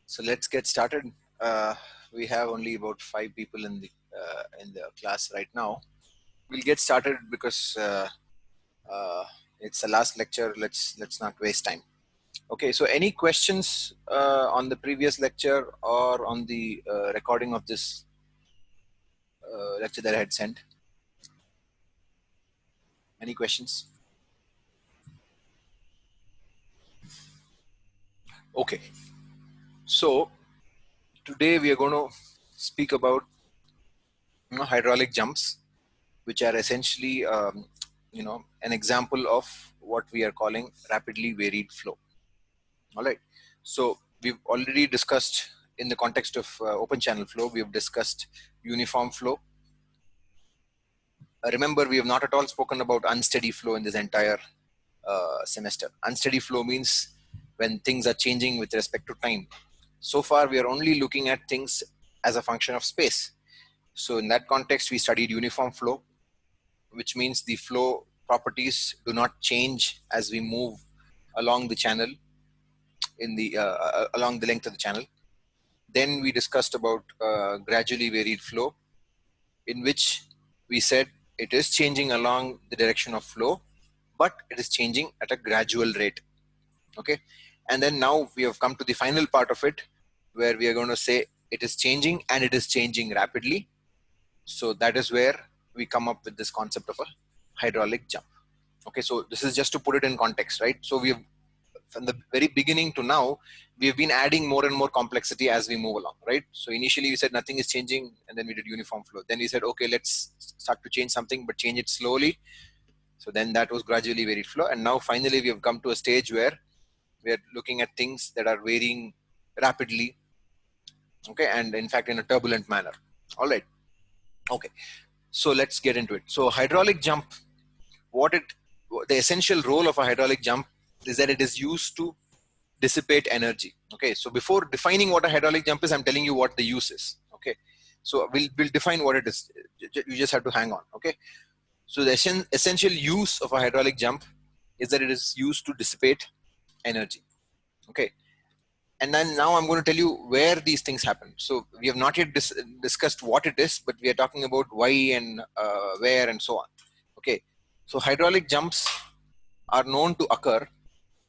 So let's get started. We have only about 5 people in the class right now. We'll get started because it's the last lecture. Let's not waste time. Okay. So any questions on the previous lecture or on the recording of this lecture that I had sent? Any questions? Okay. So today we are going to speak about hydraulic jumps, which are essentially an example of what we are calling rapidly varied flow. All right. So we've already discussed in the context of open channel flow, we have discussed uniform flow. Remember, we have not at all spoken about unsteady flow in this entire semester. Unsteady flow means when things are changing with respect to time. So far, we are only looking at things as a function of space. So in that context, we studied uniform flow, which means the flow properties do not change as we move along the channel along the length of the channel. Then we discussed about gradually varied flow, in which we said it is changing along the direction of flow, but it is changing at a gradual rate. Okay. And then now we have come to the final part of it, where we are going to say it is changing and it is changing rapidly. So that is where we come up with this concept of a hydraulic jump. Okay, so this is just to put it in context, right? So we have, from the very beginning to now, we have been adding more and more complexity as we move along, right? So initially we said nothing is changing, and then we did uniform flow. Then we said, okay, let's start to change something, but change it slowly. So then that was gradually varied flow. And now finally we have come to a stage where we are looking at things that are varying rapidly, okay, and in fact in a turbulent manner. All right. Okay, so let's get into it. So hydraulic jump, the essential role of a hydraulic jump is that it is used to dissipate energy. Okay, so before defining what a hydraulic jump is, I'm telling you what the use is. Okay, so we'll define what it is. You just have to hang on. Okay, so the essential use of a hydraulic jump is that it is used to dissipate energy. Okay, and then now I'm going to tell you where these things happen. So we have not yet discussed what it is, but we are talking about why and where and so on. Okay, so hydraulic jumps are known to occur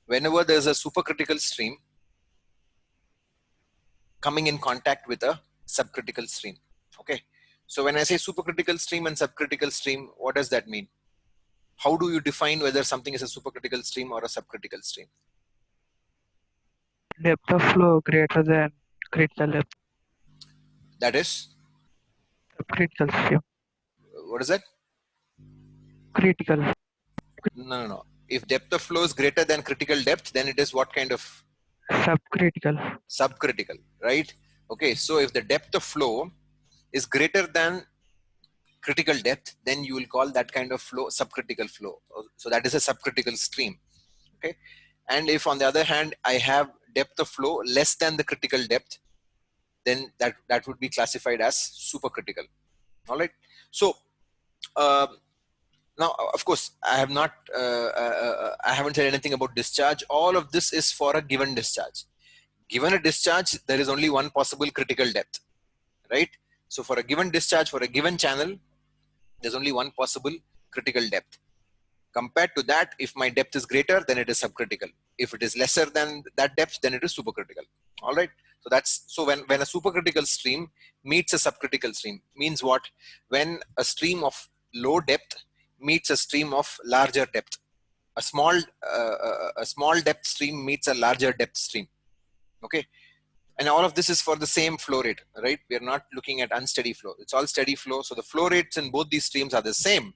whenever there's a supercritical stream coming in contact with a subcritical stream. Okay, so when I say supercritical stream and subcritical stream, what does that mean? How do you define whether something is a supercritical stream or a subcritical stream? Depth of flow greater than critical depth. That is, Subcritical stream. what is that? Critical. No. If depth of flow is greater than critical depth, then it is what kind of? Subcritical. Subcritical, right? Okay, so if the depth of flow is greater than critical depth, then you will call that kind of flow subcritical flow. So that is a subcritical stream. Okay, and if on the other hand I have depth of flow less than the critical depth, then that would be classified as supercritical. All right. So now, of course, I haven't said anything about discharge. All of this is for a given discharge. Given a discharge, there is only one possible critical depth, right? So for a given discharge, for a given channel, there's only one possible critical depth. Compared to that, if my depth is greater, then it is subcritical. If it is lesser than that depth, then it is supercritical. All right. So that's, so when a supercritical stream meets a subcritical stream, means what? When a stream of low depth meets a stream of larger depth. A small depth stream meets a larger depth stream. Okay. And all of this is for the same flow rate, right? We are not looking at unsteady flow. It's all steady flow. So the flow rates in both these streams are the same.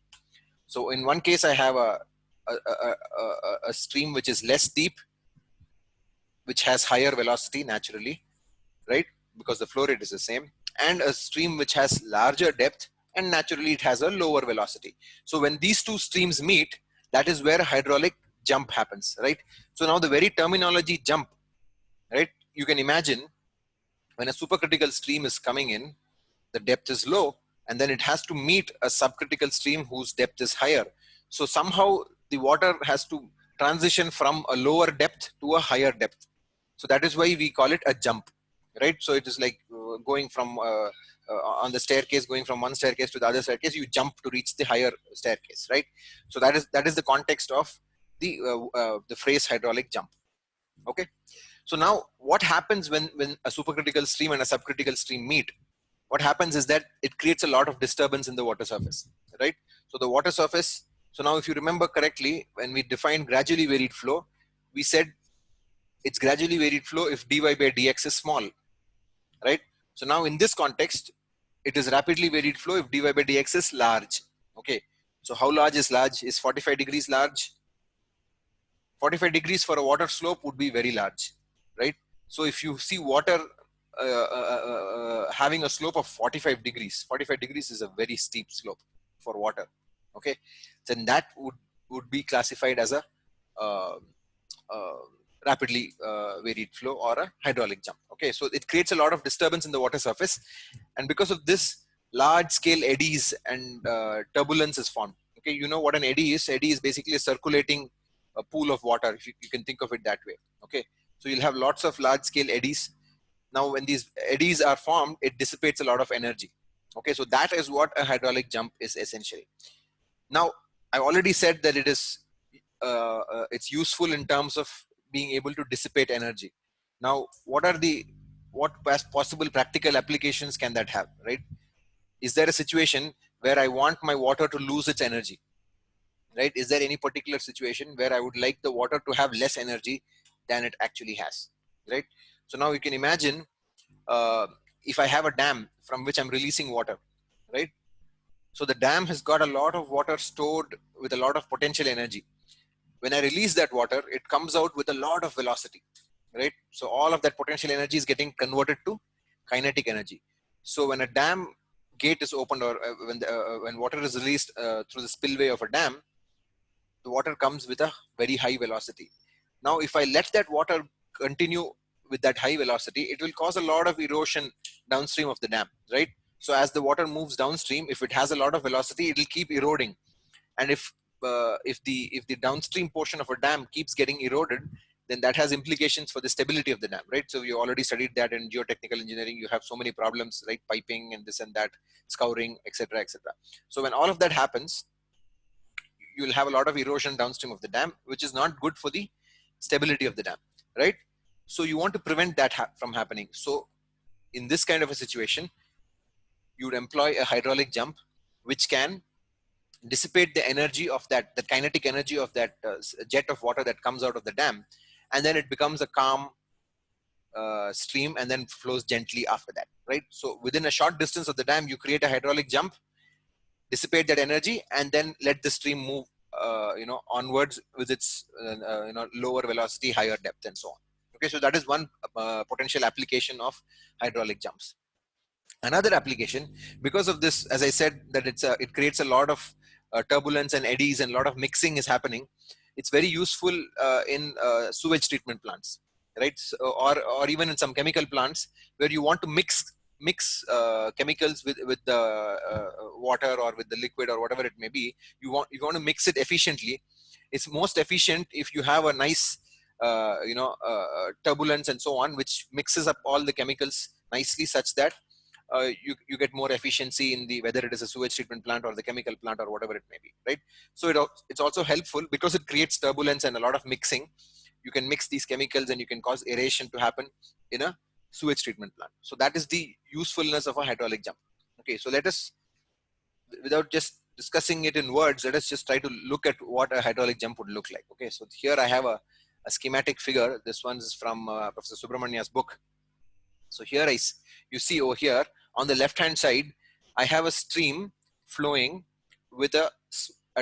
So in one case, I have a stream which is less deep, which has higher velocity naturally, right? Because the flow rate is the same, and a stream which has larger depth, and naturally it has a lower velocity. So when these two streams meet, that is where hydraulic jump happens, right? So now the very terminology jump, right? You can imagine when a supercritical stream is coming in, the depth is low, and then it has to meet a subcritical stream whose depth is higher. So somehow the water has to transition from a lower depth to a higher depth. So that is why we call it a jump. right? So it is like going from on the staircase, going from one staircase to the other staircase, you jump to reach the higher staircase, right? So that is the context of the phrase hydraulic jump. Okay, so now what happens when a supercritical stream and a subcritical stream meet? What happens is that it creates a lot of disturbance in the water surface, right? So the water surface, so now if you remember correctly, when we defined gradually varied flow, we said it's gradually varied flow if dy by dx is small, right? So now in this context, it is rapidly varied flow if dy by dx is large. Okay, so how large is large? Is 45 degrees large? 45 degrees for a water slope would be very large, right? So if you see water having a slope of 45 degrees, 45 degrees is a very steep slope for water. Okay, then that would be classified as a uh, uh, rapidly varied flow or a hydraulic jump. Okay, so it creates a lot of disturbance in the water surface, and because of this, large scale eddies and turbulence is formed. Okay, you know what an eddy is? Eddy is basically a circulating pool of water, if you can think of it that way. Okay, so you'll have lots of large scale eddies. Now when these eddies are formed, it dissipates a lot of energy. Okay, so that is what a hydraulic jump is essentially. Now I already said that it's useful in terms of being able to dissipate energy. Now what possible practical applications can that have, right? Is there a situation where I want my water to lose its energy, right? Is there any particular situation where I would like the water to have less energy than it actually has, right? So now you can imagine, uh, if I have a dam from which I'm releasing water, right? So the dam has got a lot of water stored with a lot of potential energy. When I release that water, it comes out with a lot of velocity, right? So all of that potential energy is getting converted to kinetic energy. So when a dam gate is opened, or when water is released through the spillway of a dam, the water comes with a very high velocity. Now, if I let that water continue with that high velocity, it will cause a lot of erosion downstream of the dam, right? So as the water moves downstream, if it has a lot of velocity, it will keep eroding. And if the downstream portion of a dam keeps getting eroded, then that has implications for the stability of the dam, right? So you already studied that in geotechnical engineering. You have so many problems, right? Piping and this and that, scouring, etc., etc. So when all of that happens, you'll have a lot of erosion downstream of the dam, which is not good for the stability of the dam, right? So you want to prevent that from happening. So in this kind of a situation, you would employ a hydraulic jump, which can dissipate the energy of that, the kinetic energy of that jet of water that comes out of the dam, and then it becomes a calm stream and then flows gently after that, right? So within a short distance of the dam, you create a hydraulic jump, dissipate that energy, and then let the stream move onwards with its lower velocity, higher depth, and so on. Okay, so that is one potential application of hydraulic jumps. Another application, because of this, as I said, that it creates a lot of turbulence and eddies, and a lot of mixing is happening. It's very useful in sewage treatment plants, right? So, or even in some chemical plants where you want to mix chemicals with the water or with the liquid or whatever it may be. You want to mix it efficiently. It's most efficient if you have a nice turbulence and so on, which mixes up all the chemicals nicely, such that you get more efficiency in the, whether it is a sewage treatment plant or the chemical plant or whatever it may be, right? So it's also helpful because it creates turbulence and a lot of mixing. You can mix these chemicals and you can cause aeration to happen in a sewage treatment plant. So that is the usefulness of a hydraulic jump. Okay, so let us, without just discussing it in words, let us just try to look at what a hydraulic jump would look like. Okay, so here I have a schematic figure. This one is from Professor Subramania's book. So here you see over here on the left hand side, I have a stream flowing with a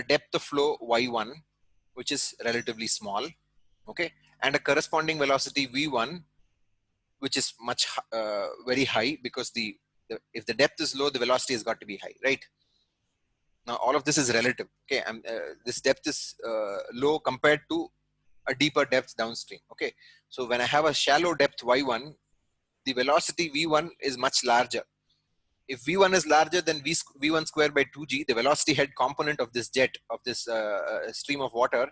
depth of flow y1, which is relatively small, okay, and a corresponding velocity v1, which is much very high, because if the depth is low, the velocity has got to be high, right? Now all of this is relative. Okay, this depth is low compared to a deeper depth downstream. Okay, so when I have a shallow depth y1, the velocity v1 is much larger. If v1 is larger than v1 square by 2g, the velocity head component of this jet, of this stream of water,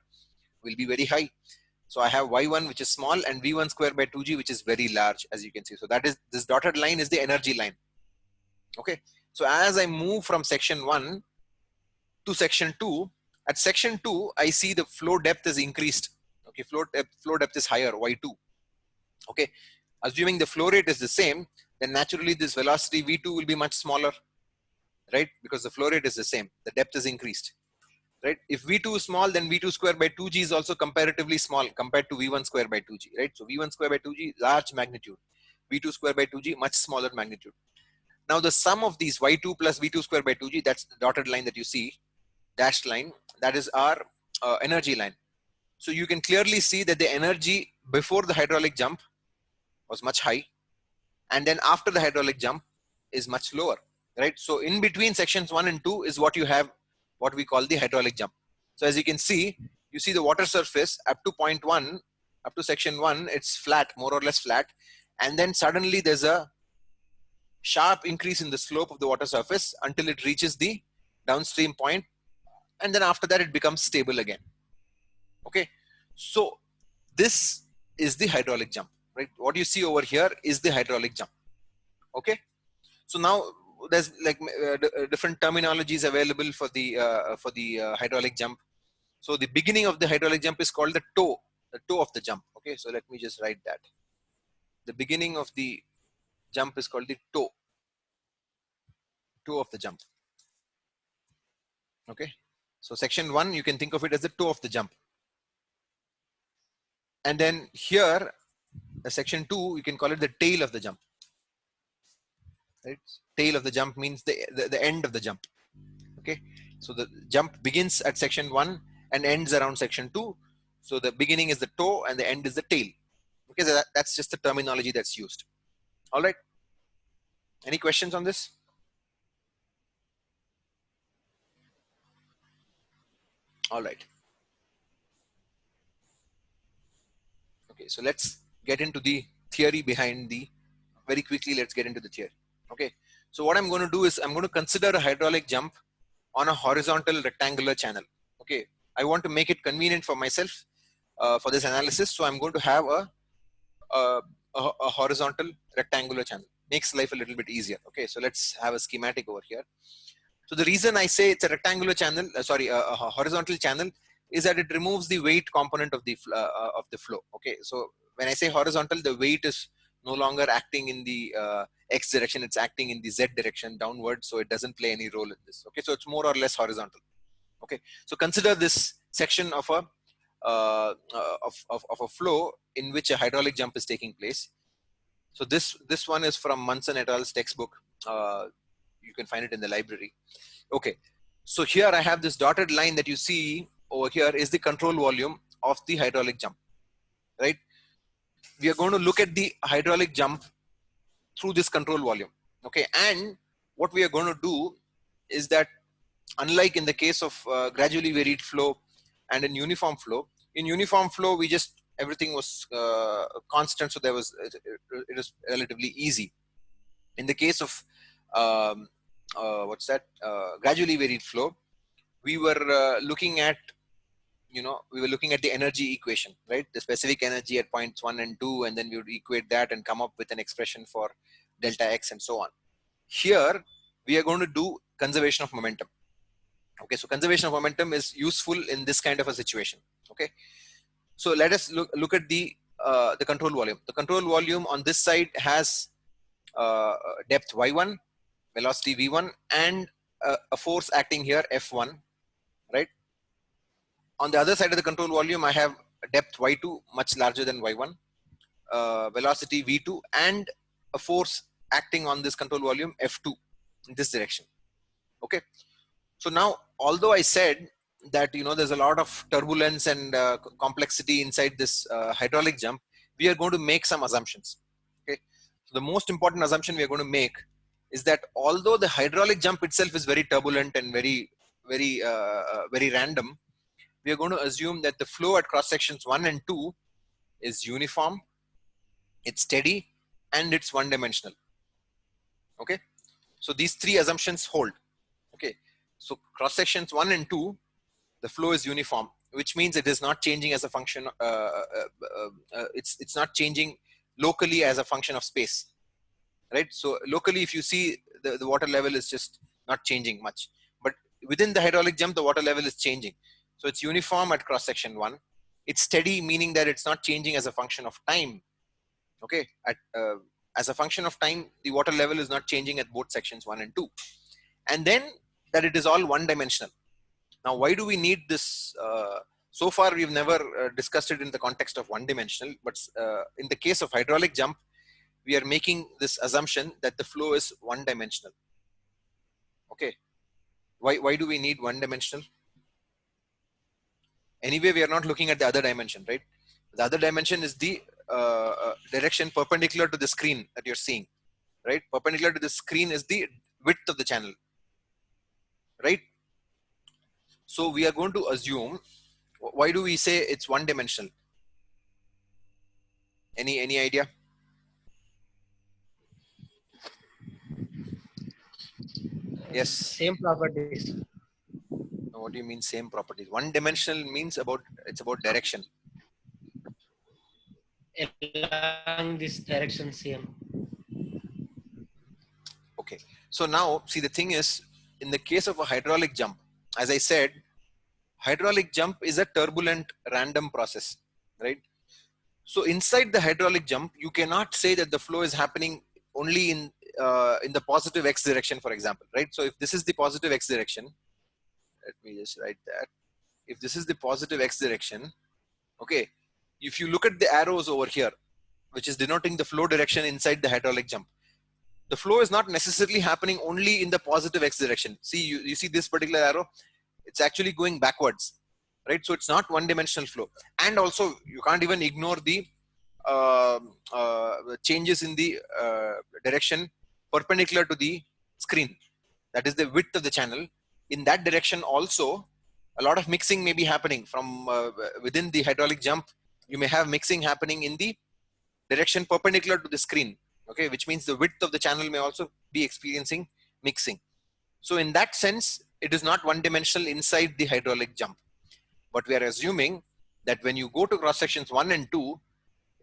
will be very high. So I have y1 which is small and v1 square by 2g which is very large, as you can see. So that is, this dotted line is the energy line. Okay, so as I move from section 1 to section 2, at section 2 I see the flow depth is increased. Okay, flow depth is higher, y2. Okay, assuming the flow rate is the same, then naturally this velocity v2 will be much smaller, right? Because the flow rate is the same, the depth is increased, right? If v2 is small, then v2 square by 2g is also comparatively small compared to v1 square by 2g, right? So v1 square by 2g, large magnitude, v2 square by 2g, much smaller magnitude. Now the sum of these y2 plus v2 square by 2g, that's the dotted line that you see, dashed line, that is our energy line. So you can clearly see that the energy before the hydraulic jump was much high, and then after the hydraulic jump is much lower, right? So in between sections 1 and 2 is what you have, what we call the hydraulic jump. So as you can see, you see the water surface up to point 1, up to section 1, it's flat, more or less flat, and then suddenly there's a sharp increase in the slope of the water surface until it reaches the downstream point, and then after that it becomes stable again. Okay, so this is the hydraulic jump, right? What you see over here is the hydraulic jump. Okay, so now there's like different terminologies available for the hydraulic jump. So the beginning of the hydraulic jump is called the toe of the jump. Okay, so let me just write that. The beginning of the jump is called the toe of the jump. Okay, so section 1, you can think of it as the toe of the jump. And then here, section 2, you can call it the tail of the jump. Right? Tail of the jump means the end of the jump. Okay, so the jump begins at section 1 and ends around section 2. So the beginning is the toe and the end is the tail. Okay, so that's just the terminology that's used. All right. Any questions on this? All right. Okay, so let's get into the theory behind the, very quickly, let's get into the theory. Okay, so what I'm going to do is I'm going to consider a hydraulic jump on a horizontal rectangular channel. Okay, I want to make it convenient for myself for this analysis. So I'm going to have a horizontal rectangular channel. Makes life a little bit easier. Okay, so let's have a schematic over here. So the reason I say it's a rectangular channel, a horizontal channel, is that it removes the weight component of the flow. Okay, so when I say horizontal, the weight is no longer acting in the x direction; it's acting in the z direction, downward. So it doesn't play any role in this. Okay, so it's more or less horizontal. Okay, so consider this section of a of a flow in which a hydraulic jump is taking place. So this one is from Munson et al.'s textbook. You can find it in the library. Okay, so here I have this dotted line that you see over here is the control volume of the hydraulic jump, right? We are going to look at the hydraulic jump through this control volume. Okay, and what we are going to do is that, unlike in the case of gradually varied flow and in uniform flow, we just, everything was constant, so there was it was relatively easy. In the case of gradually varied flow, we were looking at the energy equation, right? The specific energy at points 1 and 2, and then we would equate that and come up with an expression for delta x and so on. Here we are going to do conservation of momentum. Okay, so conservation of momentum is useful in this kind of a situation. Okay, so let us look at the control volume. The control volume on this side has depth y1, velocity v1, and a force acting here f1, right? On the other side of the control volume, I have depth y2, much larger than y1, velocity v2, and a force acting on this control volume f2 in this direction. Okay, so now, although I said that there's a lot of turbulence and complexity inside this hydraulic jump, we are going to make some assumptions. Okay, so the most important assumption we are going to make is that although the hydraulic jump itself is very turbulent and very random, we are going to assume that the flow at cross sections 1 and 2 is uniform, it's steady, and it's one-dimensional. Okay, so these three assumptions hold. Okay, so cross sections 1 and 2, the flow is uniform, which means it is not changing as a function. It's not changing locally as a function of space, right? So locally, if you see the water level is just not changing much, but within the hydraulic jump, the water level is changing. So it's uniform at cross section 1. It's steady, meaning that it's not changing as a function of time. Okay, as a function of time, the water level is not changing at both sections 1 and 2. And then that it is all one dimensional. Now, why do we need this? So far, we've never discussed it in the context of one dimensional, but in the case of hydraulic jump, we are making this assumption that the flow is one dimensional. Okay. Why do we need one dimensional? Anyway, we are not looking at the other dimension, right? The other dimension is the direction perpendicular to the screen that you're seeing, right? Perpendicular to the screen is the width of the channel, right? So we are going to assume, why do we say it's one dimensional? Any idea? Yes. Same properties. What do you mean same properties? One dimensional means it's about direction. Along this direction same. Okay. So now, see, the thing is, in the case of a hydraulic jump, as I said, hydraulic jump is a turbulent random process, right? So inside the hydraulic jump, you cannot say that the flow is happening only in the positive x direction, for example, right? So if this is the positive x direction, let me just write that. If this is the positive x direction, okay, if you look at the arrows over here, which is denoting the flow direction inside the hydraulic jump, the flow is not necessarily happening only in the positive x direction. See, you see this particular arrow, it's actually going backwards, right? So it's not one dimensional flow. And also you can't even ignore the changes in the direction perpendicular to the screen. That is the width of the channel. In that direction also, a lot of mixing may be happening from within the hydraulic jump. You may have mixing happening in the direction perpendicular to the screen, okay, which means the width of the channel may also be experiencing mixing. So in that sense, it is not one dimensional inside the hydraulic jump. But we are assuming that when you go to cross sections 1 and 2,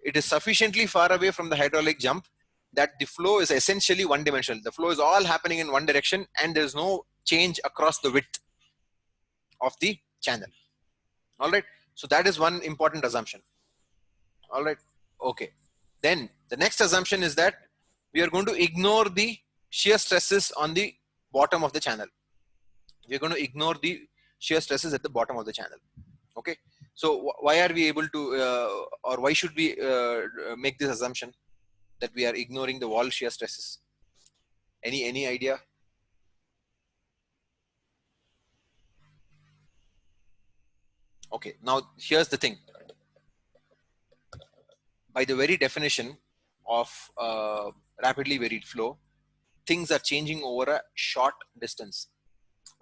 it is sufficiently far away from the hydraulic jump that the flow is essentially one dimensional. The flow is all happening in one direction and there is no change across the width of the channel. All right. So that is one important assumption. All right. Okay. Then the next assumption is that we are going to ignore the shear stresses on the bottom of the channel. We are going to ignore the shear stresses at the bottom of the channel. Okay. So why are we able to, or why should we make this assumption that we are ignoring the wall shear stresses? Any idea? Okay. Now here's the thing. By the very definition of rapidly varied flow, things are changing over a short distance.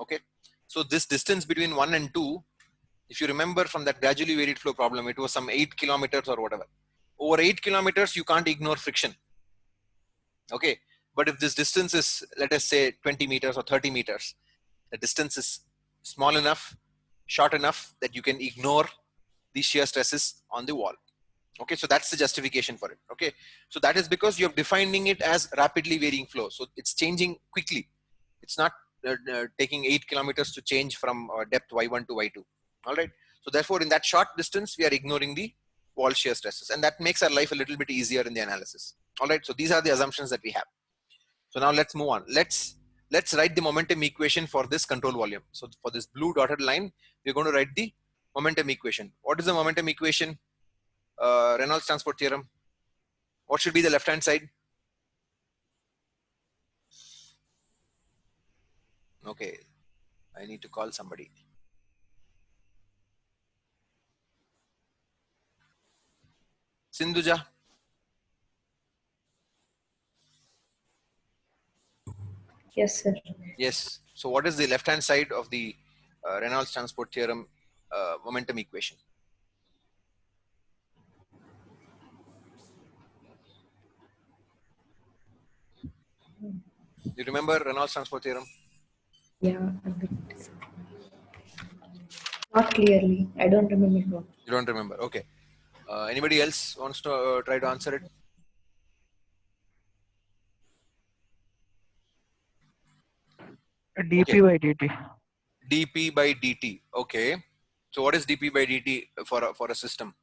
Okay. So this distance between 1 and 2, if you remember from that gradually varied flow problem, it was some 8 kilometers or whatever. Over 8 kilometers, you can't ignore friction. Okay. But if this distance is, let us say 20 meters or 30 meters, the distance is small enough, short enough that you can ignore the shear stresses on the wall. Okay, so that's the justification for it. Okay, so that is because you're defining it as rapidly varying flow. So it's changing quickly. It's not taking 8 kilometers to change from depth y1 to y2. All right. So therefore, in that short distance, we are ignoring the wall shear stresses, and that makes our life a little bit easier in the analysis. All right. So these are the assumptions that we have. So now let's move on. Let's write the momentum equation for this control volume. So for this blue dotted line, we're going to write the momentum equation. What is the momentum equation? Reynolds transport theorem. What should be the left hand side? Okay, I need to call somebody. Sindhuja. Yes, sir. Yes. So what is the left hand side of the Reynolds transport theorem momentum equation? You remember Reynolds transport theorem? Yeah, a bit. Not clearly. I don't remember it well. You don't remember. Okay. Anybody else wants to try to answer it? dp Okay. by dt. dp by dt. Okay. So what is dp by dt for a system?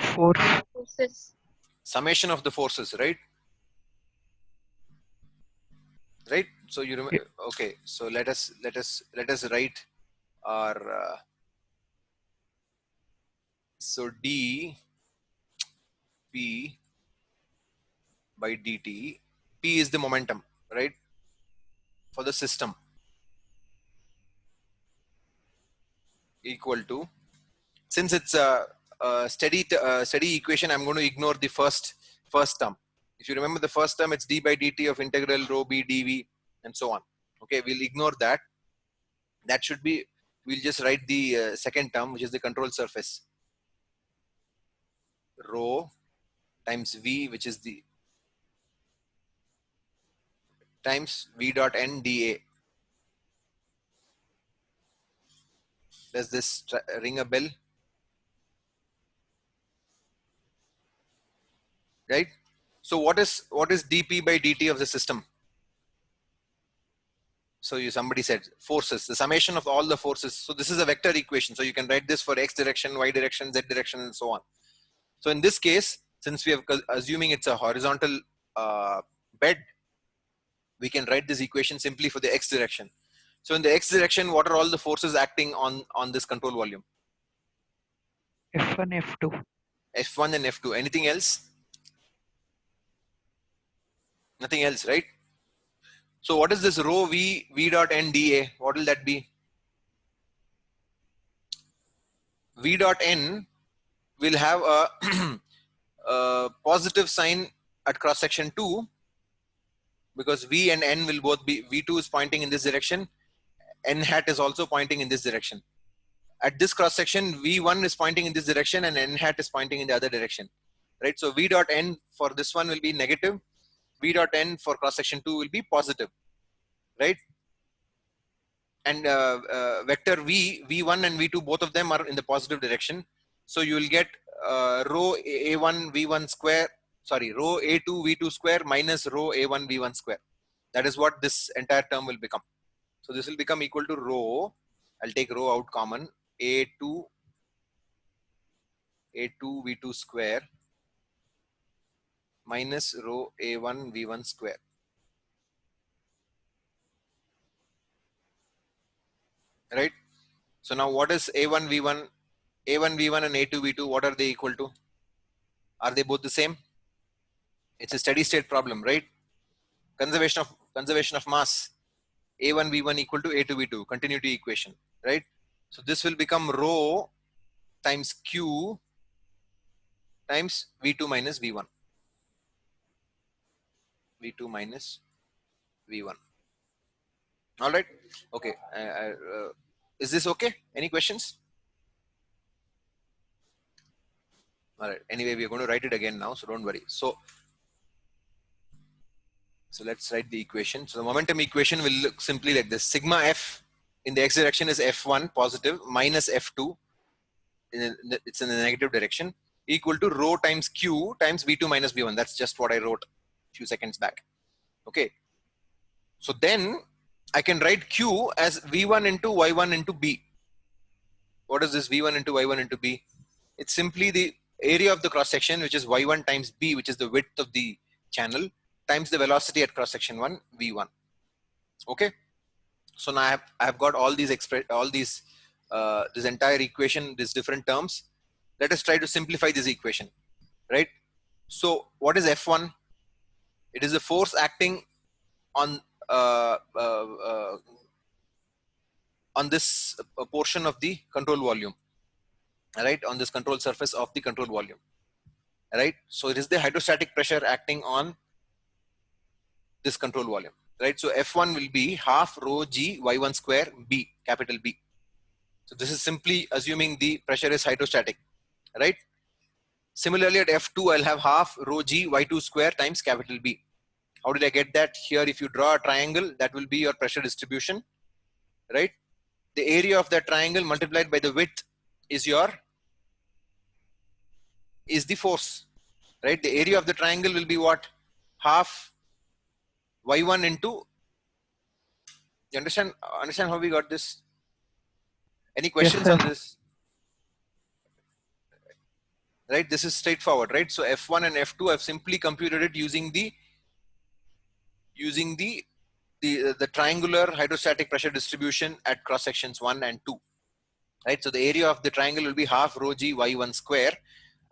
Force. Forces. Summation of the forces, right? Right. So you remember. Yeah. Okay. So let us write our so dp by dt. P is the momentum, right, for the system, equal to, since it's a steady equation, I'm going to ignore the first term. If you remember the first term, it's d by dt of integral rho b dv and so on. Okay, we'll ignore that. That should be, we'll just write the second term, which is the control surface, rho times v, which is the times v dot n dA. Does this ring a bell? Right. So what is dp by dt of the system? So somebody said forces, the summation of all the forces. So this is a vector equation. So you can write this for x direction, y direction, z direction, and so on. So in this case, since we have assuming it's a horizontal bed, we can write this equation simply for the x direction. So in the x direction, what are all the forces acting on this control volume? F1, F2. F1 and F2. Anything else? Nothing else, right? So what is this rho v dot n dA? What will that be? V dot n will have a positive sign at cross section 2, because v and n will both be, v2 is pointing in this direction, n hat is also pointing in this direction. At this cross section, v1 is pointing in this direction and n hat is pointing in the other direction, right? So v dot n for this one will be negative, v dot n for cross section 2 will be positive, right? And vector v1 and v2, both of them are in the positive direction. So you will get rho a1 v1 square, sorry, rho a2 v2 square minus rho a1 v1 square. That is what this entire term will become. So this will become equal to rho, I'll take rho out common, a2 v2 square minus rho a1 v1 square. Right? So now what is a1 v1? a1 v1 and a2 v2, what are they equal to? Are they both the same? It's a steady state problem, right? Conservation of mass. a1 v1 equal to a2 v2, continuity equation, right? So this will become rho times q times v2 minus v1. v2 minus v1. All right. Okay. Is this okay? Any questions? All right. Anyway, we are going to write it again now, so don't worry. So let's write the equation. So the momentum equation will look simply like this. Sigma f in the x direction is f1 positive minus f2. It's in the negative direction, equal to rho times q times v2 minus v1. That's just what I wrote a few seconds back. Okay. So then I can write q as v1 into y1 into b. What is this v1 into y1 into b? It's simply the area of the cross section, which is y1 times b, which is the width of the channel, times the velocity at cross section 1 v1. Okay. So now I have got all these this entire equation, these different terms. Let us try to simplify this equation, right? So what is F1? It is a force acting on this portion of the control volume, right? On this control surface of the control volume, right? So it is the hydrostatic pressure acting on this control volume, right? So F1 will be half rho g y1 square b, capital B. So this is simply assuming the pressure is hydrostatic, right? Similarly at F2, I'll have half rho g y2 square times capital B. How did I get that? Here, if you draw a triangle, that will be your pressure distribution. right? The area of that triangle multiplied by the width is the force, right? The area of the triangle will be what? Half y1 into, you understand how we got this? Any Yes, questions sir. on this? Right, this is straightforward, right? So F1 and F2, I've simply computed it using the triangular hydrostatic pressure distribution at cross sections 1 and 2, right? So the area of the triangle will be half rho g y1 square.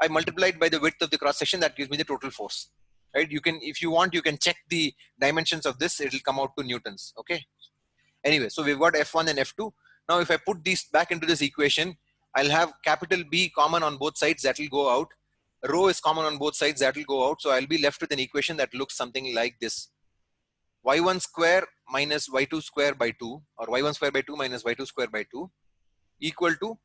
I multiplied by the width of the cross section, that gives me the total force, right? You can, if you want, you can check the dimensions of this, it will come out to newtons. Okay, anyway, so we've got F1 and F2. Now if I put these back into this equation, I'll have capital B common on both sides, that will go out. Rho is common on both sides, that will go out. So I'll be left with an equation that looks something like this: y1 square minus y2 square by 2, or y1 square by 2 minus y2 square by 2, equal to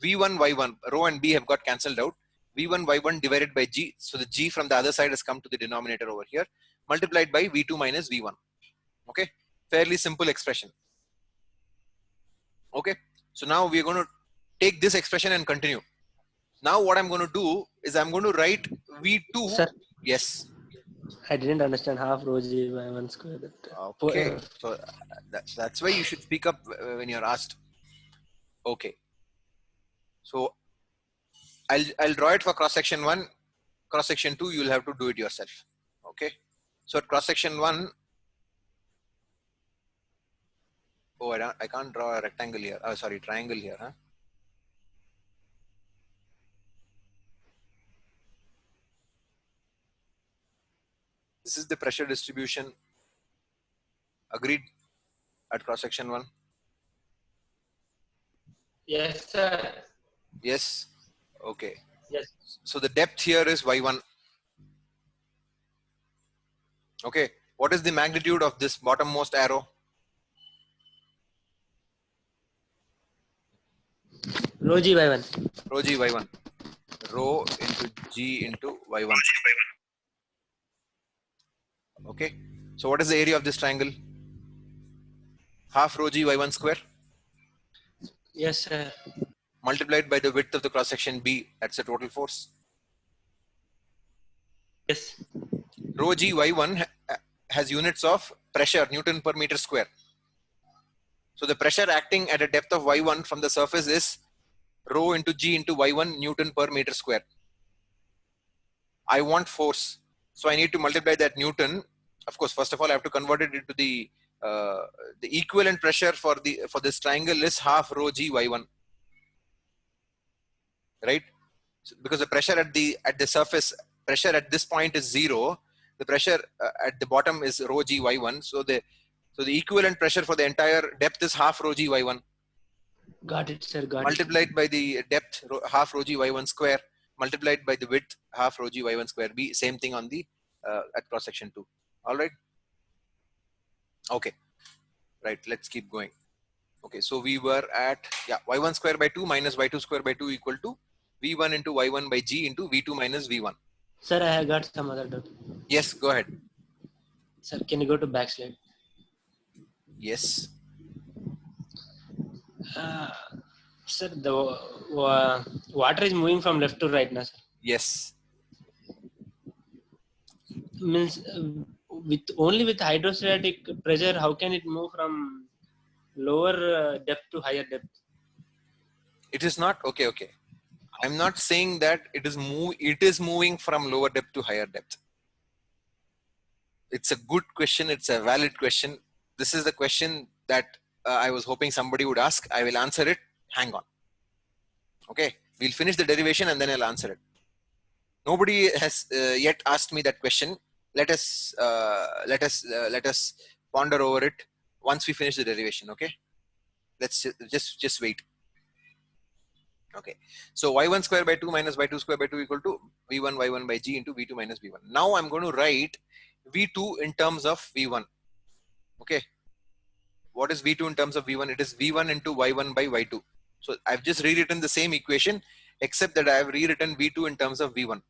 v1 y1. Rho and b have got cancelled out. v1 y1 divided by g. So the g from the other side has come to the denominator over here, multiplied by v2 minus v1. Okay, fairly simple expression. Okay, so now we are going to take this expression and continue. Now what I'm going to do is I'm going to write v2. Sir, Yes. I didn't understand half rho g by 1 square. Okay, so that's why you should speak up when you're asked. Okay, so I'll draw it for cross section 1. Cross section 2, you'll have to do it yourself. Okay, so at cross section 1, oh, I can't draw a rectangle here. Oh, sorry, triangle here, huh? This is the pressure distribution agreed at cross section 1. Yes, sir. Yes. Okay. Yes. So the depth here is y1. Okay. What is the magnitude of this bottommost arrow? Rho g by 1. Rho g y1. Rho into g into y1. Okay. So what is the area of this triangle? Half rho g y1 square Yes, sir. multiplied by the width of the cross section b. That's the total force. Yes. Rho g y1 has units of pressure, Newton per meter square. So the pressure acting at a depth of y1 from the surface is rho into g into y1 Newton per meter square. I want force, so I need to multiply that Newton. Of course, first of all, I have to convert it into the equivalent pressure for this triangle is half rho g y1, right? So because the pressure at the surface, pressure at this point is 0. The pressure at the bottom is rho g y1. So the equivalent pressure for the entire depth is half rho g y1. Got it, sir. Got Multiplied by the depth half rho g y1 square, multiplied by the width half rho g y1 square b. Same thing on the at cross section 2. All right. Okay. Right. Let's keep going. Okay. So we were at y1 square by 2 minus y2 square by 2 equal to v1 into y1 by g into v2 minus v1. Sir, I have got some other doubt. Yes. Go ahead. Sir, can you go to backslide? Yes. Sir, the water is moving from left to right now, sir. Yes. Means with hydrostatic pressure, how can it move from lower depth to higher depth? It is not okay. Okay. I'm not saying that it is moving from lower depth to higher depth. It's a good question. It's a valid question. This is the question that I was hoping somebody would ask. I will answer it. Hang on. Okay. We'll finish the derivation and then I'll answer it. Nobody has yet asked me that question. Let us ponder over it once we finish the derivation. Okay. Let's just wait. Okay. So y1 square by 2 minus y2 square by 2 equal to v1 y1 by g into v2 minus v1. Now I'm going to write v2 in terms of v1. Okay. What is v2 in terms of v1? It is v1 into y1 by y2. So I've just rewritten the same equation, except that I have rewritten v2 in terms of v1.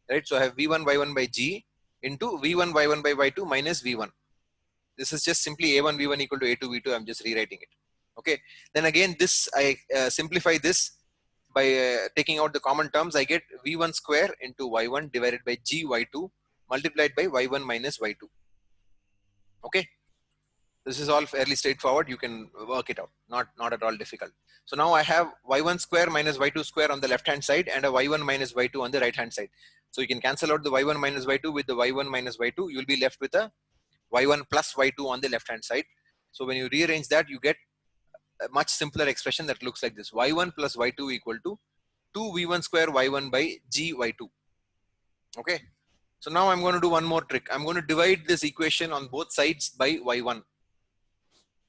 Right. So I have v1 y1 by g into v1 y1 by y2 minus v1. This is just simply a1 v1 equal to a2 v2. I'm just rewriting it. Okay, then again this I simplify this by taking out the common terms. I get v1 square into y1 divided by g y2 multiplied by y1 minus y2. Okay, this is all fairly straightforward. You can work it out, not at all difficult. So now I have y1 square minus y2 square on the left hand side and a y1 minus y2 on the right hand side. So you can cancel out the y1 minus y2 with the y1 minus y2. You'll be left with a y1 plus y2 on the left hand side. So when you rearrange that, you get a much simpler expression that looks like this: y1 plus y2 equal to 2v1 square y1 by g y2. Okay, so now I'm going to do one more trick. I'm going to divide this equation on both sides by y1.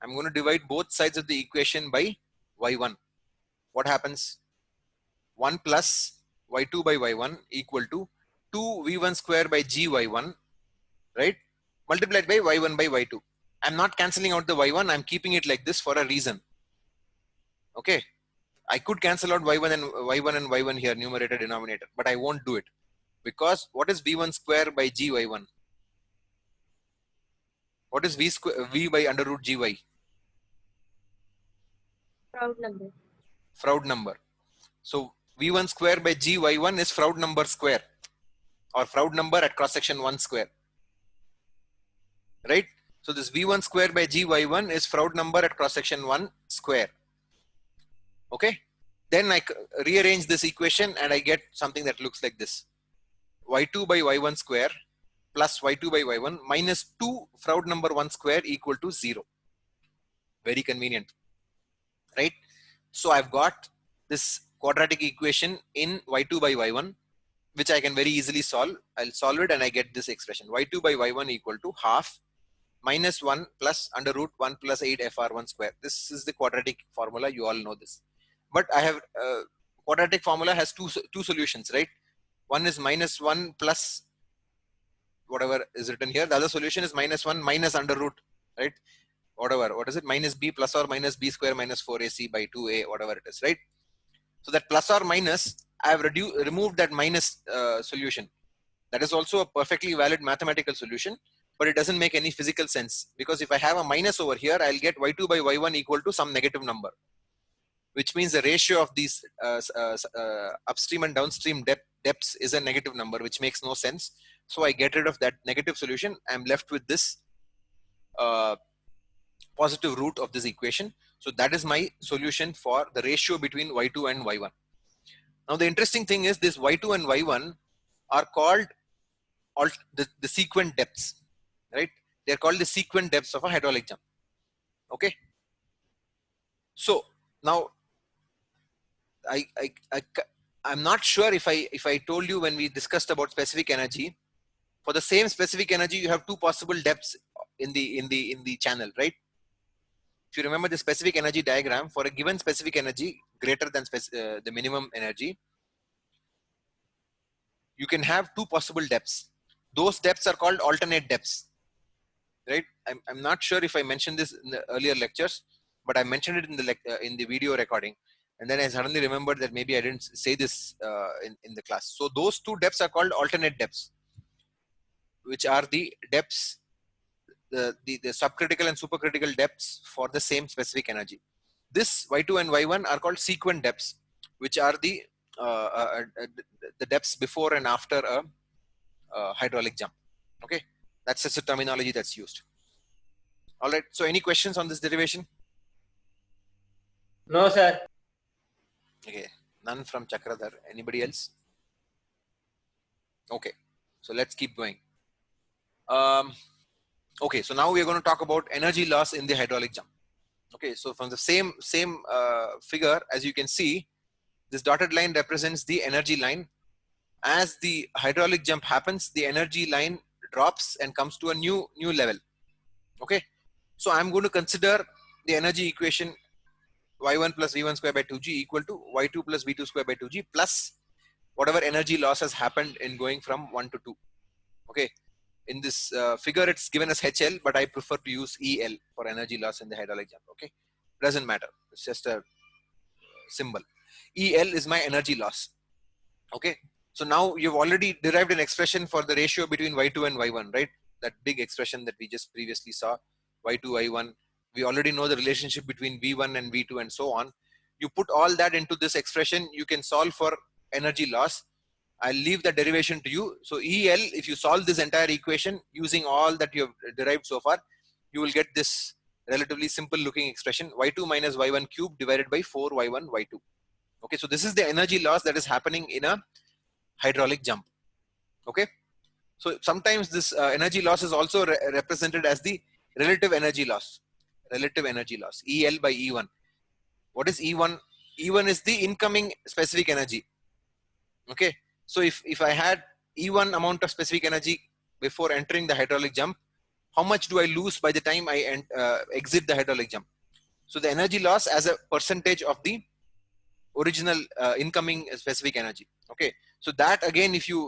I'm going to divide both sides of the equation by y1. What happens? 1 plus y2 by y1 equal to 2v1 square by g y1, right? Multiplied by y1 by y2. I'm not cancelling out the y1. I'm keeping it like this for a reason. Okay, I could cancel out y1 and y1 here, numerator denominator, but I won't do it, because what is v1 square by g y1? What is v by under root gy? Proud number. Froude number. So v1 square by g y1 is Froude number square, or Froude number at cross section 1 square, right? So this v1 square by g y1 is Froude number at cross section 1 square. Okay, then I rearrange this equation and I get something that looks like this: y2 by y1 square plus y2 by y1 minus 2 Froude number 1 square equal to 0. Very convenient, right? So I've got this quadratic equation in y2 by y1, which I can very easily solve. I'll solve it and I get this expression: y2 by y1 equal to half minus 1 plus under root 1 plus 8 fr1 square. This is the quadratic formula. You all know this. But I have quadratic formula has two solutions, right? One is minus 1 plus whatever is written here. The other solution is minus 1 minus under root, right? Whatever, what is it? Minus b plus or minus b square minus 4ac by 2a, whatever it is, right? So that plus or minus, I have removed that minus solution. That is also a perfectly valid mathematical solution, but it doesn't make any physical sense, because if I have a minus over here, I'll get y2 by y1 equal to some negative number, which means the ratio of these upstream and downstream depths is a negative number, which makes no sense. So I get rid of that negative solution. I'm left with this positive root of this equation. So that is my solution for the ratio between y2 and y1. Now the interesting thing is this y2 and y1 are called the sequent depths, right? They're called the sequent depths of a hydraulic jump. Okay. So now I'm not sure if I told you when we discussed about specific energy, for the same specific energy you have two possible depths in the channel, right? If you remember the specific energy diagram, for a given specific energy greater than the minimum energy, you can have two possible depths. Those depths are called alternate depths, right? I'm not sure if I mentioned this in the earlier lectures, but I mentioned it in the video recording. And then I suddenly remembered that maybe I didn't say this in the class. So those two depths are called alternate depths, which are the depths, the subcritical and supercritical depths for the same specific energy. This y2 and y1 are called sequent depths, which are the depths before and after a hydraulic jump. Okay, that's just a terminology that's used. All right. So any questions on this derivation? No, sir. Okay, none from Chakradhar. Anybody else? Okay, so let's keep going. Okay, so now we are going to talk about energy loss in the hydraulic jump. Okay, so from the same figure, as you can see, this dotted line represents the energy line. As the hydraulic jump happens, the energy line drops and comes to a new level. Okay, so I'm going to consider the energy equation y1 plus v1 square by 2g equal to y2 plus v2 square by 2g plus whatever energy loss has happened in going from 1 to 2. Okay, in this figure it's given as HL, but I prefer to use EL for energy loss in the hydraulic jump. Okay, doesn't matter, it's just a symbol. EL is my energy loss. Okay, so now you've already derived an expression for the ratio between y2 and y1, right? That big expression that we just previously saw, y2 y1 We already know the relationship between V1 and V2 and so on. You put all that into this expression, you can solve for energy loss. I'll leave the derivation to you. So EL, if you solve this entire equation using all that you have derived so far, you will get this relatively simple looking expression, Y2 minus Y1 cube divided by 4Y1 Y2. Okay, so this is the energy loss that is happening in a hydraulic jump. Okay, so sometimes this energy loss is also represented as the relative energy loss. Relative energy loss, EL by E1. What is E1? E1 is the incoming specific energy. Okay, so if I had E1 amount of specific energy before entering the hydraulic jump, how much do I lose by the time I exit the hydraulic jump? So the energy loss as a percentage of the original incoming specific energy. Okay, so that again, if you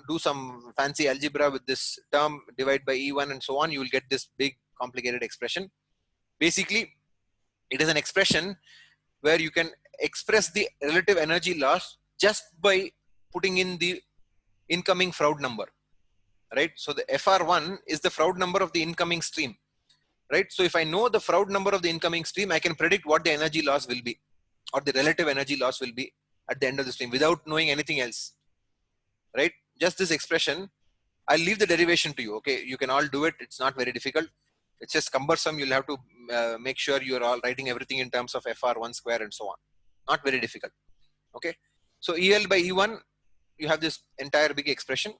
do some fancy algebra with this term, divide by E1 and so on, you will get this big complicated expression. Basically, it is an expression where you can express the relative energy loss just by putting in the incoming Froude number, right? So the FR1 is the Froude number of the incoming stream, right? So if I know the Froude number of the incoming stream, I can predict what the energy loss will be, or the relative energy loss will be at the end of the stream without knowing anything else, right? Just this expression. I'll leave the derivation to you. Okay, you can all do it. It's not very difficult. It's just cumbersome. You'll have to make sure you're all writing everything in terms of FR1 square and so on. Not very difficult. Okay, so EL by E1, you have this entire big expression.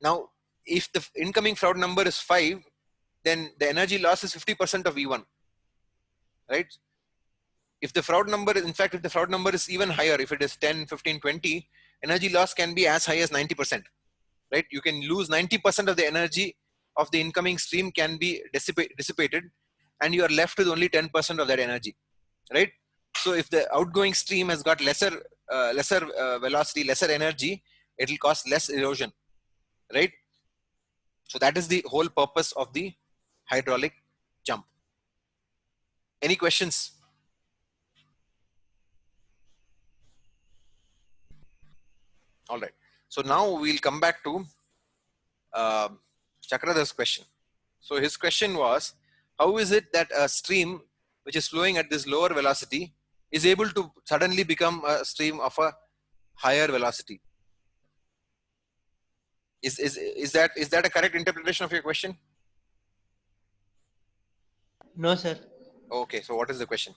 Now, if the incoming Froude number is 5, then the energy loss is 50% of E1, right? If the Froude number, in fact, if the Froude number is even higher, if it is 10, 15, 20, energy loss can be as high as 90%, right? You can lose 90% of the energy of the incoming stream can be dissipated, and you are left with only 10% of that energy, right? So if the outgoing stream has got lesser velocity, lesser energy, it will cause less erosion, right? So that is the whole purpose of the hydraulic jump. Any questions? All right. So now we'll come back to Chakradhar's question. So his question was, how is it that a stream which is flowing at this lower velocity is able to suddenly become a stream of a higher velocity? Is that a correct interpretation of your question? No, sir. Okay, so what is the question?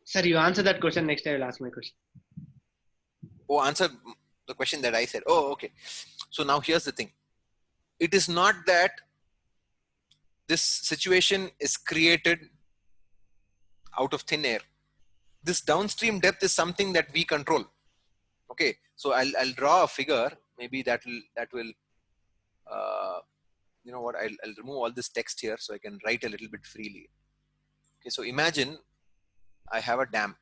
Sir, you answer that question. Next, I will ask my question. Oh, answer the question that I said. Oh, okay. So now here's the thing. It is not that this situation is created out of thin air. This downstream depth is something that we control. Okay, so I'll draw a figure. Maybe that will you know what? I'll remove all this text here so I can write a little bit freely. Okay, so imagine I have a dam.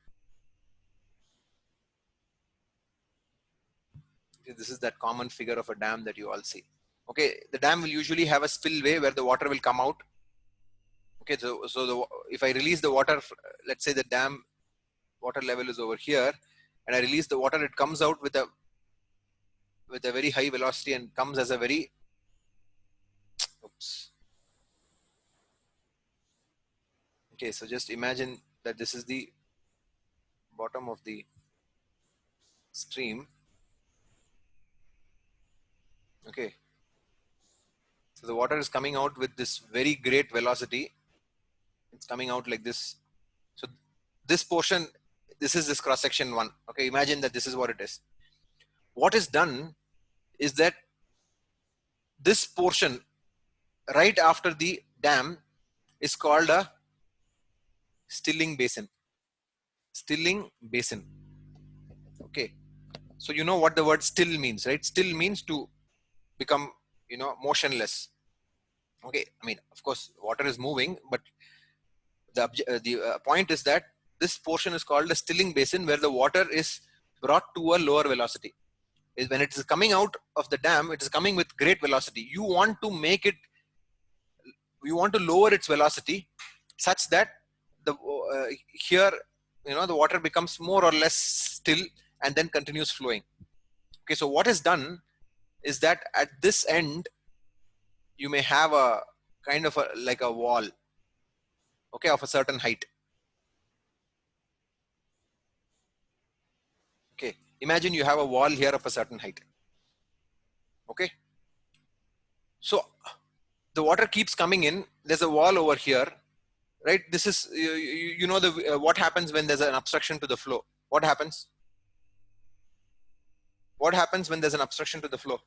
Okay, this is that common figure of a dam that you all see. Okay, the dam will usually have a spillway where the water will come out. Okay, so if I release the water, let's say the dam water level is over here, and I release the water, it comes out with a very high velocity and comes as a very, oops. Okay, so just imagine that this is the bottom of the stream. Okay, so the water is coming out with this very great velocity. It's coming out like this. So this portion, this is this cross section 1. Okay, imagine that this is what it is. What is done is that this portion right after the dam is called a stilling basin. Stilling basin. Okay, so you know what the word still means, right? Still means to become, motionless. Okay, I mean, of course, water is moving, but the point is that this portion is called a stilling basin, where the water is brought to a lower velocity. Is when it is coming out of the dam, it is coming with great velocity. You want to lower its velocity such that here, the water becomes more or less still and then continues flowing. Okay, so what is done is that at this end, you may have a kind of like a wall, okay, of a certain height. Okay, imagine you have a wall here of a certain height. Okay, so the water keeps coming in. There's a wall over here, right? This is you know the what happens when there's an obstruction to the flow. What happens? What happens when there's an obstruction to the flow?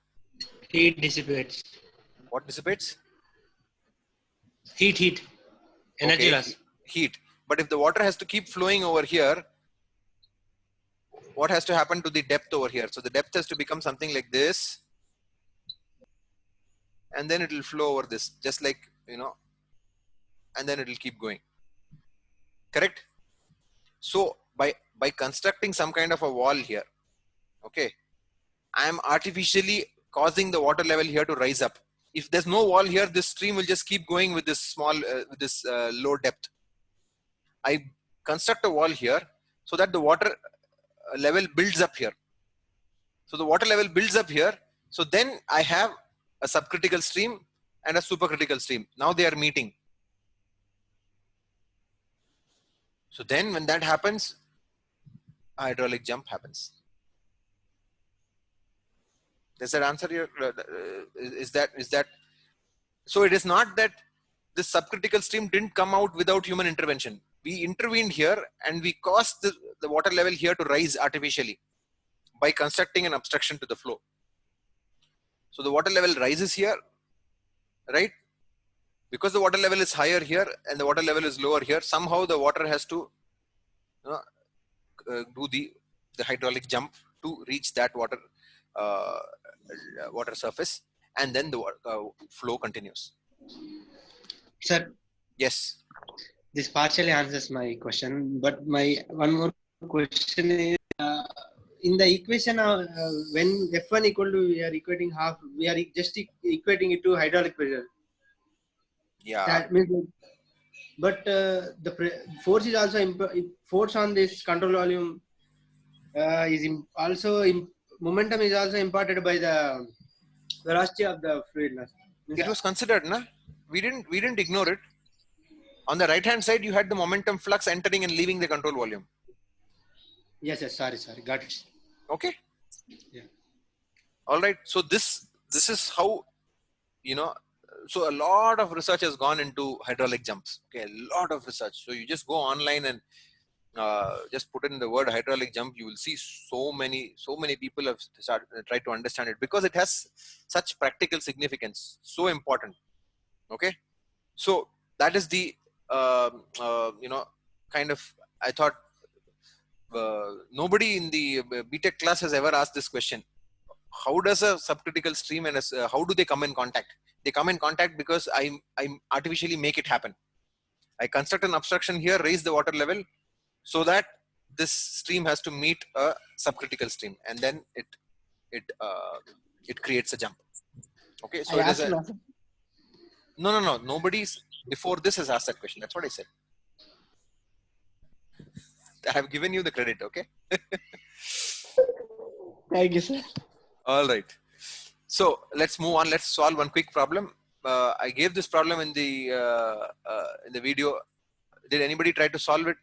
Heat dissipates. What dissipates? Heat. Energy Okay, loss. heat. But if the water has to keep flowing over here, what has to happen to the depth over here? So the depth has to become something like this, and then it will flow over this, just like, you know, and then it will keep going. Correct? So by constructing some kind of a wall here, okay, I am artificially causing the water level here to rise up. If there's no wall here, this stream will just keep going with this small, low depth. I construct a wall here so that the water level builds up here. So the water level builds up here. So then I have a subcritical stream and a supercritical stream. Now they are meeting. So then when that happens, a hydraulic jump happens. Does that answer your, is that, so it is not that this subcritical stream didn't come out without human intervention. We intervened here and we caused the water level here to rise artificially by constructing an obstruction to the flow. So the water level rises here, right? Because the water level is higher here and the water level is lower here, somehow the water has to do the hydraulic jump to reach that water surface, and then the flow continues. Sir, yes, this partially answers my question, but my one more question is, in the equation when F1 equal to, we are equating half, we are just equating it to hydraulic pressure. Yeah. That means, but the force is also force on this control volume is also momentum is also imparted by the velocity of the fluid. It was considered, na? We didn't ignore it. On the right hand side, you had the momentum flux entering and leaving the control volume. Yes, sorry, got it. Okay. Yeah. All right. So this is how, you know. So a lot of research has gone into hydraulic jumps. Okay, a lot of research. So you just go online and just put in the word hydraulic jump. You will see so many people have tried to understand it because it has such practical significance. So important. Okay. So that is the you know, kind of, I thought nobody in the BTech class has ever asked this question. How does a subcritical stream and how do they come in contact? They come in contact because I artificially make it happen. I construct an obstruction here, raise the water level so that this stream has to meet a subcritical stream, and then it creates a jump. Okay, so it is a, no. Nobody's before this has asked that question. That's what I said. I have given you the credit. Okay. Thank you, sir. All right. So let's move on. Let's solve one quick problem. I gave this problem in the video. Did anybody try to solve it?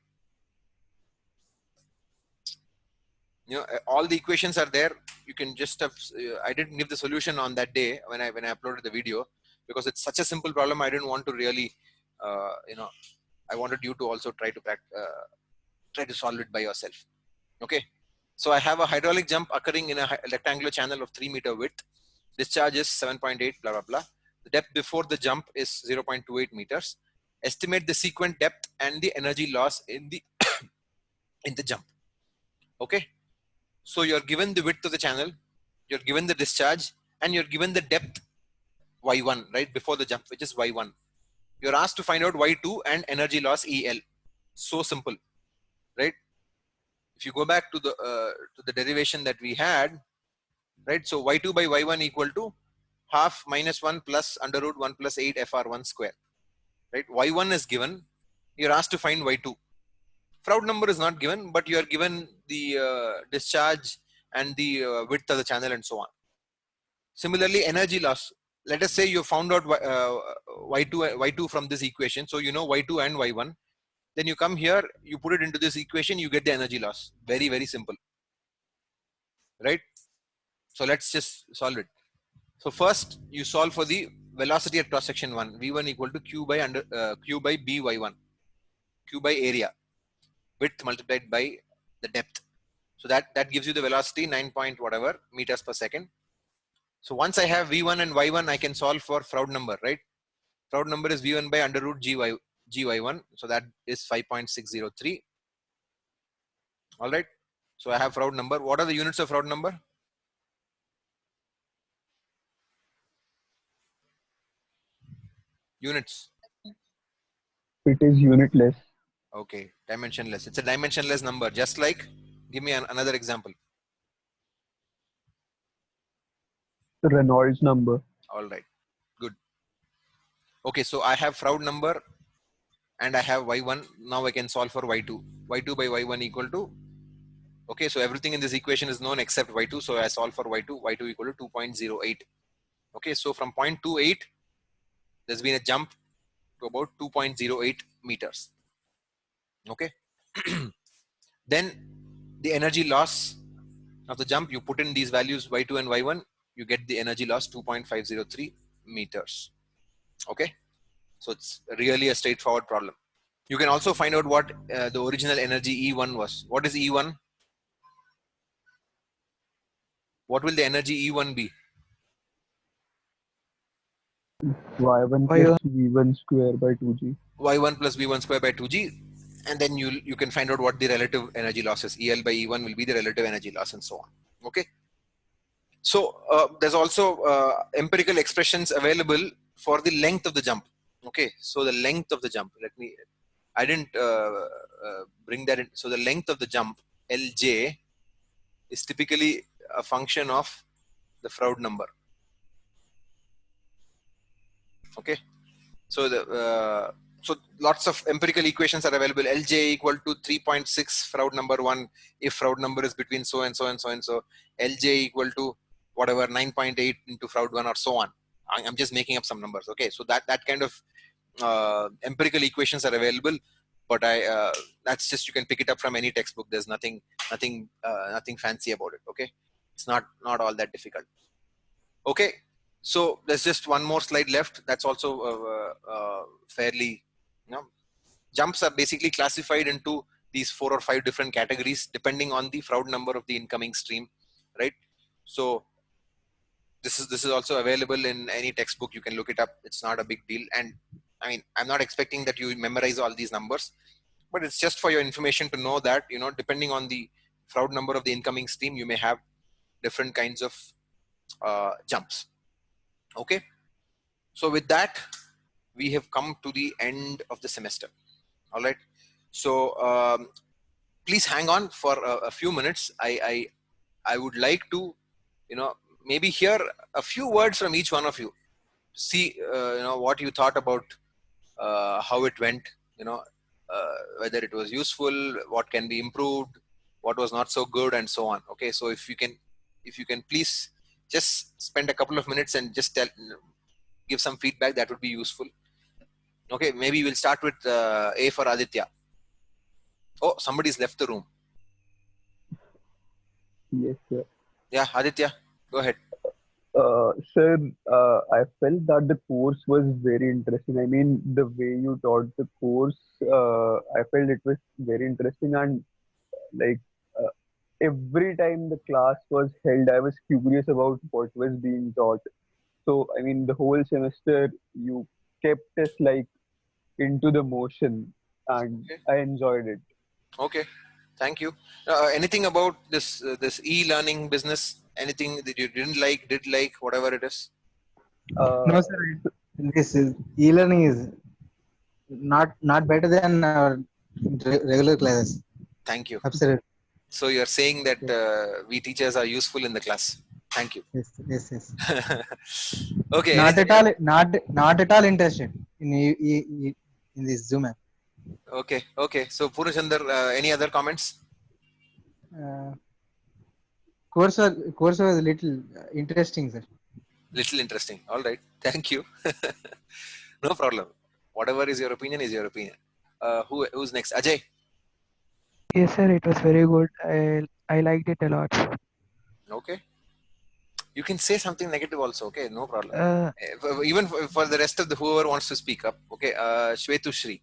You know, all the equations are there. You can just have. I didn't give the solution on that day when I uploaded the video because it's such a simple problem. I didn't want to really, you know, I wanted you to also try to solve it by yourself. Okay. So I have a hydraulic jump occurring in a rectangular channel of 3 meter width. Discharge is 7.8, blah, blah, blah. The depth before the jump is 0.28 meters. Estimate the sequent depth and the energy loss in the in the jump. Okay. So you're given the width of the channel, you're given the discharge, and you're given the depth y1, right, before the jump, which is y1. You're asked to find out y2 and energy loss EL. So simple, right? If you go back to the derivation that we had, right? So y2 by y1 equal to half minus 1 plus under root 1 plus 8 fr1 square, right? Y1 is given. You're asked to find y2. Froude number is not given, but you are given the discharge and the width of the channel and so on. Similarly, energy loss. Let us say you found out y2 from this equation. So you know y2 and y1. Then you come here, you put it into this equation, you get the energy loss. Very, very simple. Right? So let's just solve it. So first you solve for the velocity at cross section 1. V1 equal to q by by by1. Q by area. Width multiplied by the depth. So that gives you the velocity 9 point whatever meters per second. So once I have V1 and Y1, I can solve for Froude number, right? Froude number is V1 by under root GY1. So that is 5.603. All right. So I have Froude number. What are the units of Froude number? Units. It is unitless. Okay. Dimensionless. It's a dimensionless number. Just like, give me another example. The Reynolds number. All right. Good. Okay. So I have Froude number and I have Y1. Now I can solve for Y2. Y2 by Y1 equal to, okay, so everything in this equation is known except Y2. So I solve for Y2. Y2 equal to 2.08. Okay, so from 0.28, there's been a jump to about 2.08 meters. Okay. Then the energy loss of the jump, you put in these values Y2 and Y1, you get the energy loss 2.503 meters. Okay. So it's really a straightforward problem. You can also find out what the original energy E1 was. What is E1? What will the energy E1 be? Y1 plus V1 square by 2G. Y1 plus V1 square by 2G. And then you can find out what the relative energy loss is. EL by E1 will be the relative energy loss and so on. Okay. So there's also empirical expressions available for the length of the jump. Okay. So the length of the jump, I didn't bring that in. So the length of the jump, Lj, is typically a function of the Froude number. Okay. So so lots of empirical equations are available. Lj equal to 3.6 Froude number 1 if Froude number is between so and so and so and so. Lj equal to whatever 9.8 into Froude 1 or so on. I'm just making up some numbers. Okay, so that kind of empirical equations are available, but that's just, you can pick it up from any textbook. There's nothing fancy about it. Okay, it's not all that difficult. Okay. So there's just one more slide left. That's also fairly, jumps are basically classified into these 4 or 5 different categories depending on the Froude number of the incoming stream, right? So this is also available in any textbook. You can look it up. It's not a big deal. And I mean, I'm not expecting that you memorize all these numbers, but it's just for your information to know that, depending on the Froude number of the incoming stream, you may have different kinds of jumps. Okay. So with that, we have come to the end of the semester. All right. So please hang on for a few minutes. I would like to, maybe hear a few words from each one of you. See, what you thought about how it went. Whether it was useful, what can be improved, what was not so good, and so on. Okay. So if you can please just spend a couple of minutes and just give some feedback, that would be useful. Okay, maybe we'll start with A for Aditya. Oh, somebody's left the room. Yes, sir. Yeah, Aditya, go ahead. Sir, I felt that the course was very interesting. I mean, the way you taught the course, I felt it was very interesting, and like every time the class was held, I was curious about what was being taught. So, I mean, the whole semester you kept us like into the motion, and Okay. I enjoyed it. Okay, thank you. Anything about this e-learning business? Anything that you didn't like, did like, whatever it is? No, sir. This is e-learning is not better than our regular classes. Thank you. Absolutely. So you're saying that we teachers are useful in the class. Thank you. Yes. Okay. Not at all interested in this Zoom app. Okay. So Purushandar, any other comments? course was little interesting, sir. Little interesting. All right. Thank you. No problem. Whatever is your opinion is your opinion. Who's next? Ajay. Yes, sir. It was very good. I liked it a lot. Okay. You can say something negative also. Okay. No problem. Uh, Even for the rest of the whoever wants to speak up. Okay. Shwetu Shri.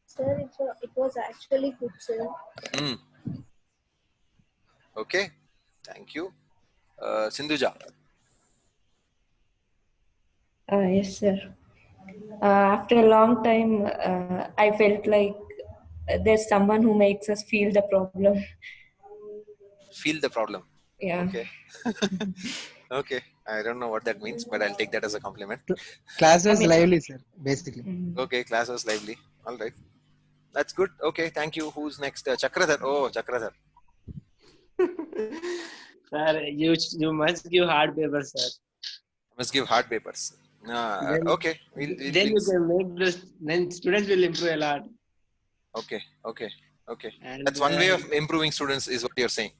Sir, it was actually good, sir. Hmm. Okay. Thank you. Sindhuja. Yes, sir. After a long time, I felt like there's someone who makes us feel the problem. Feel the problem. Yeah. Okay. Okay. I don't know what that means, but I'll take that as a compliment. Class was mean- lively, sir. Basically. Okay. Class was lively. All right. That's good. Okay. Thank you. Who's next? Chakradhar. Oh, Chakradhar. Sir, you must give hard paper, sir. Must give hard papers. Then- Okay. Then you can make this. Then students will improve a lot. Okay. Okay. Okay. And That's one way of improving students, is what you're saying.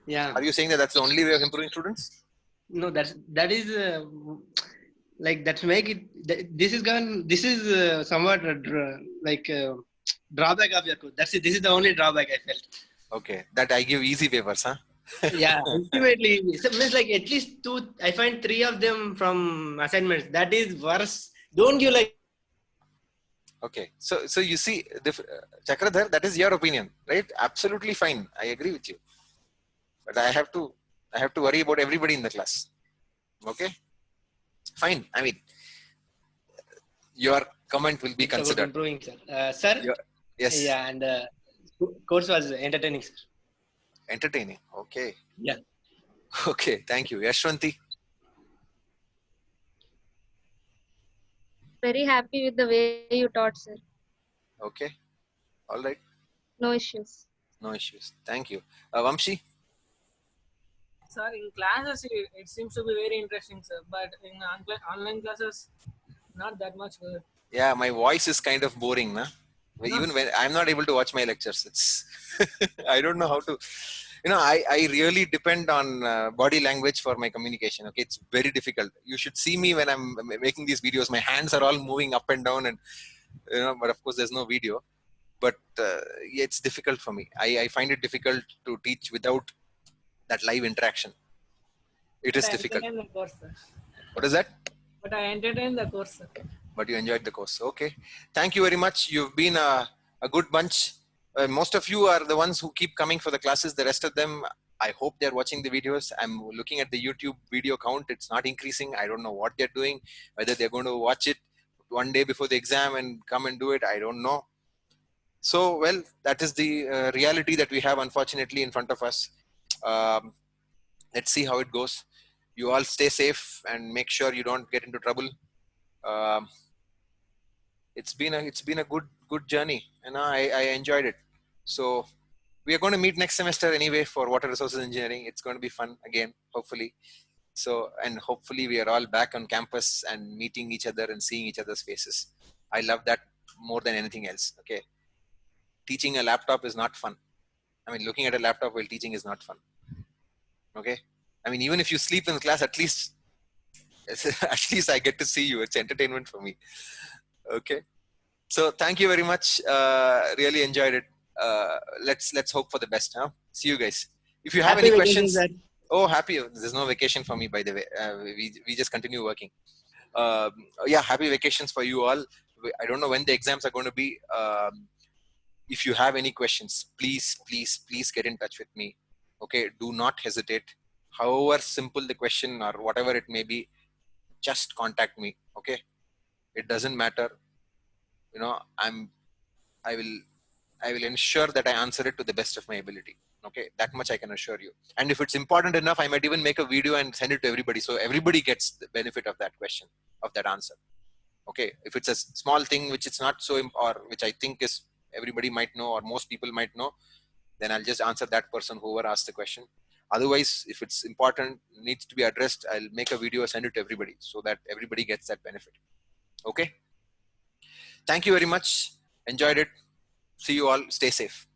yeah. Are you saying that that's the only way of improving students? No, that is like that's make it. This is gone. This is somewhat like drawback of your course. That's it. This is the only drawback I felt. Okay. That I give easy papers, huh? Yeah, ultimately, it means like at least two. I find 3 of them from assignments. That is worse. Don't give like. Okay. So you see, Chakradhar, that is your opinion, right? Absolutely fine. I agree with you. But I have to worry about everybody in the class. Okay. Fine. I mean, your comment will be It's about considered. improving, sir. Sir. Yes. Yeah, and course was entertaining, sir. Entertaining. Okay. Yeah. Okay. Thank you. Yashwanti. Very happy with the way you taught, sir. Okay. All right. No issues. No issues. Thank you. Vamshi. Sir, in classes it seems to be very interesting, sir. But in online classes, not that much good. Yeah, my voice is kind of boring, na? No. Even when I'm not able to watch my lectures, it's I don't know how to. I really depend on body language for my communication. Okay, it's very difficult. You should see me when I'm making these videos. My hands are all moving up and down, and but of course there's no video. But yeah, it's difficult for me. I find it difficult to teach without that live interaction. It is But I difficult. entertained the course, sir. What is that? But I entertained the course, sir. But you enjoyed the course. Okay. Thank you very much. You've been a good bunch. Most of you are the ones who keep coming for the classes. The rest of them, I hope they're watching the videos. I'm looking at the YouTube video count. It's not increasing. I don't know what they're doing, whether they're going to watch it one day before the exam and come and do it. I don't know. So, well, that is the reality that we have, unfortunately, in front of us. Let's see how it goes. You all stay safe and make sure you don't get into trouble. It's been a good journey, and I enjoyed it. So we are going to meet next semester anyway for water resources engineering. It's going to be fun again, hopefully. So, and hopefully we are all back on campus and meeting each other and seeing each other's faces. I love that more than anything else. Okay, teaching a laptop is not fun. I mean, looking at a laptop while teaching is not fun. Okay, I mean, even if you sleep in class, at least I get to see you. It's entertainment for me. Okay, so thank you very much. Really enjoyed it. Let's hope for the best. Huh? See you guys. If you have Happy any vacation, questions, sir. oh, happy. There's no vacation for me, by the way. We just continue working. Yeah, happy vacations for you all. I don't know when the exams are going to be. If you have any questions, please get in touch with me. Okay, do not hesitate. However simple the question or whatever it may be, just contact me. Okay, it doesn't matter. I will ensure that I answer it to the best of my ability. Okay, that much I can assure you. And if it's important enough, I might even make a video and send it to everybody, so everybody gets the benefit of that question, of that answer. Okay, if it's a small thing which it's not so or which I think is everybody might know or most people might know, then I'll just answer that person whoever asked the question. Otherwise, if it's important, needs to be addressed, I'll make a video, send it to everybody so that everybody gets that benefit. Okay, thank you very much. Enjoyed it. See you all. Stay safe.